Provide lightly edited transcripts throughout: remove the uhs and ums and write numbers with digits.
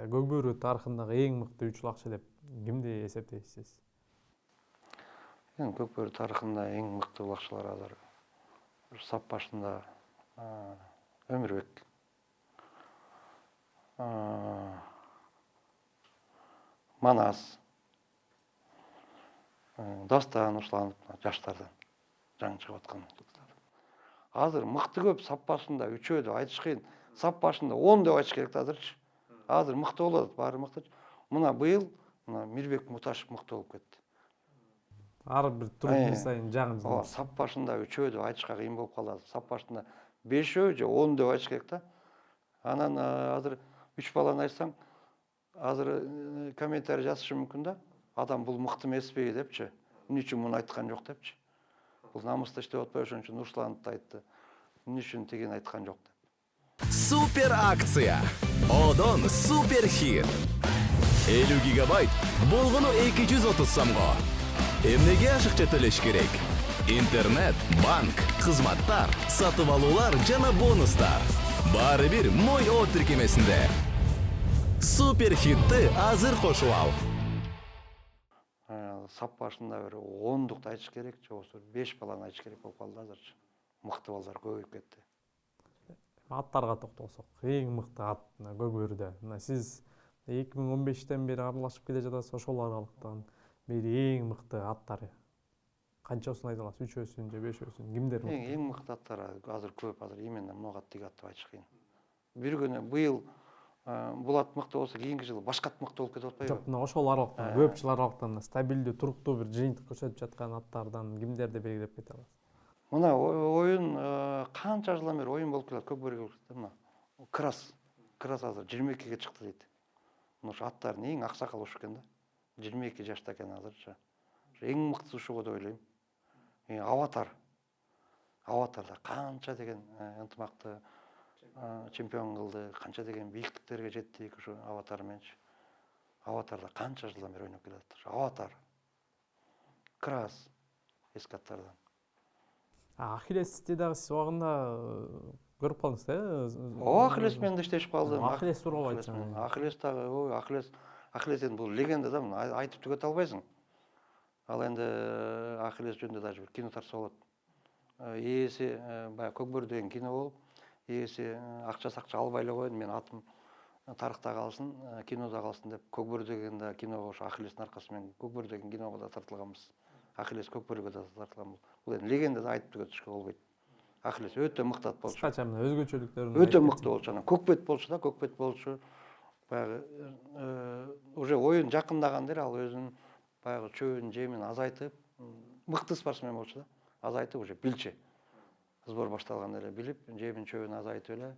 Көкбөрү тарыхындагы эң мыкты 3 лакчы деп кимди эсептейсиз? Енді Көкбөрү тарыхында ең мықты лакчылар азыр. Сап башында Өмүрбек, Манас, Дастан Ушламов, жаштардан жаңы чыгып аткан. Азыр мыкты көп сап башында 3 деп айтыш кыйын. Сап башында 10 деп айтыш керек азырчы. Азыр мыкты болот, баары мыкты. Мына быйыл Мирбек Муташев мыкты болуп кетти. Ар бир туруп сайын жаңы. Сап башында 3 деп айтышка кыйын болуп калат. Сап башында 5 же 10 деп айтыш керек да. Анан азыр 3 баланы айтсаң, азыр комментарий жазышы мүмкүн да. Адам бул мыкты эмеспи депчи. Эмне үчүн муну айткан жок депчи. Бул намыста иштеп атпай ошон үчүн Нурсултановду айтты. Эмне үчүн тигин айткан жок деп. Супер акция. Одон супер хит. 50 гигабайт болгону 230 сомго. Эмнеге ашыкча төлөш керек? Интернет, банк, кызматтар, сатып алуулар жана бонустар. Баары бир Мой О тиркемесинде. Супер хитти азыр кошуп ал. Сап башында бир 10-дукту айтыш керек, же болбосо 5 баланы айтыш керек болуп калды азырчы. Мыкты балдар көбөйүп кетти. Аттарга токтолсок, эң мыкты ат Көкбөрүдө. Мына сиз 2015-тен бери аралашып келе жатасыз, ошол аралыктан бери эң мыкты аттары канчасын айта аласыз? 3-өсүн же 5-өсүн? Кимдер мыкты? Эң мыкты аттар азыр көп, азыр именно много ат, тиги ат деп айтыш кыйын. Бир күнү быйыл бул ат мыкты болсо, кийинки жылы башка ат мыкты болуп кетип атпайбы? Жок, мына ошол аралыктан, көп жыл аралыктан стабилдүү, туруктуу бир жыйынтык көрсөтүп жаткан аттардан кимдерди белгилеп кете аласыз? Мына оюн канча жылдан бери оюн болуп келет, Көкбөрүгө мына Крас азыр 22-ге чыкты дейт. Ошо аттардын эң аксакал ушу экен да. 22 жашта экен азырчы. Эң мыктысы ушуго деп ойлойм. Аватар да канча деген ынтымакты чемпион кылды, канча деген бийиктиктерге жеттик ушу Аватар мененчи. Аватар да канча жылдан бери ойноп келет. Аватар, Крас эски аттардан. Ахиллести дагы сиз убагында көрүп калдыңыз да? Ахиллес менен да иштешип калдым. Ахиллес тууралуу айтсаң. Ахиллес дагы, Ахиллес энд бул легенда да, айтып түгөтө албайсың. Ал энди Ахиллес жөнүндө даже бир кино тартса болот. Ээси баягы Көкбөрү деген кино болуп, ээси акча албай эле койду, мен атым тарыхта калсын, кинода калсын деп Көкбөрү деген да киного ошо Ахиллестин аркасы менен Көкбөрү деген киного да тартылганбыз. Ахиллес Көкбөрүгө да тартылган. Бул эми легенда да айтып түгөтүшкө болбойт. Ахиллес өтө мыкты ат болчу. Кыскача мына өзгөчөлүктөрүн өтө мыкты болчу. Анан көкбет болчу да, көкбет болчу. Баягы уже оюн жакындаганда эле ал өзүнүн баягы чөбүн жемин азайтып, мыкты спортсмен болчу да. Азайтып уже билчү. Сбор башталганда эле билип, жемин чөбүн азайтып эле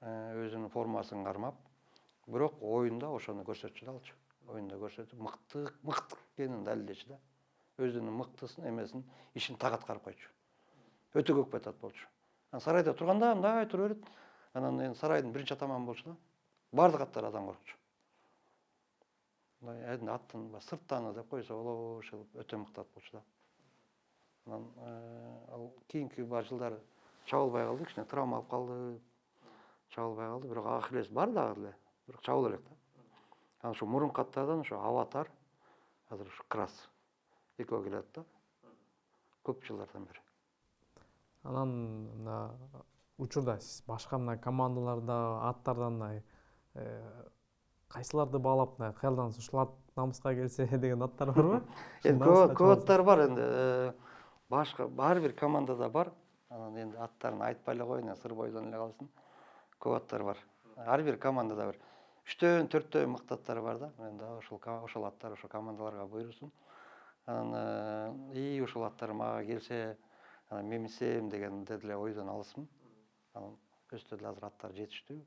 өзүнүн формасын кармап, бирок оюнда ошону көрсөтчү да алчу. Оюнда көрсөтүп, мыкты экенин далилдечү да. Өзүнүн мыктысын, эмесин, ишин так аткарып койчу. Өтө көкбет ат болчу. Сарайда турганда мындай тура берет. Анан эми сарайдын биринчи атаманы болчу да. Бардык аттар адан коркчу. Мындай аттын сырттаны деп койсо болобу, ошол өтө мыкты ат болчу да. Анан ал кийинки жылдары чабылбай калды, кичине травма алып калды. Чабылбай калды, бирок Ахиллес бар дагы эле, бирок чабыла элек да. Анан ошо мурунку аттардан ошо Аватар, азыр ошо Крас экөө келет да. Көп жылдардан бери. Анан мына учурда сиз башка мына командаларда аттардан кайсыларды баалап кыялдаңыз, ушул ат намыска келсе деген аттар барбы? Эми көп аттар бар энди. Башка ар бир командада бар. Анан энди аттарын айтпай эле коеюн, сыр бойдон эле калсын. Көп аттар бар. Ар бир командада бир 3-төн 4төн мыкты аттар бар да. Энди ошол аттар ошол командаларга буйрусун. Анан ушул аттар мага келсе, менсем деген деле ойдон алысмын. Анан өстө деле азыр аттар жетиштүү.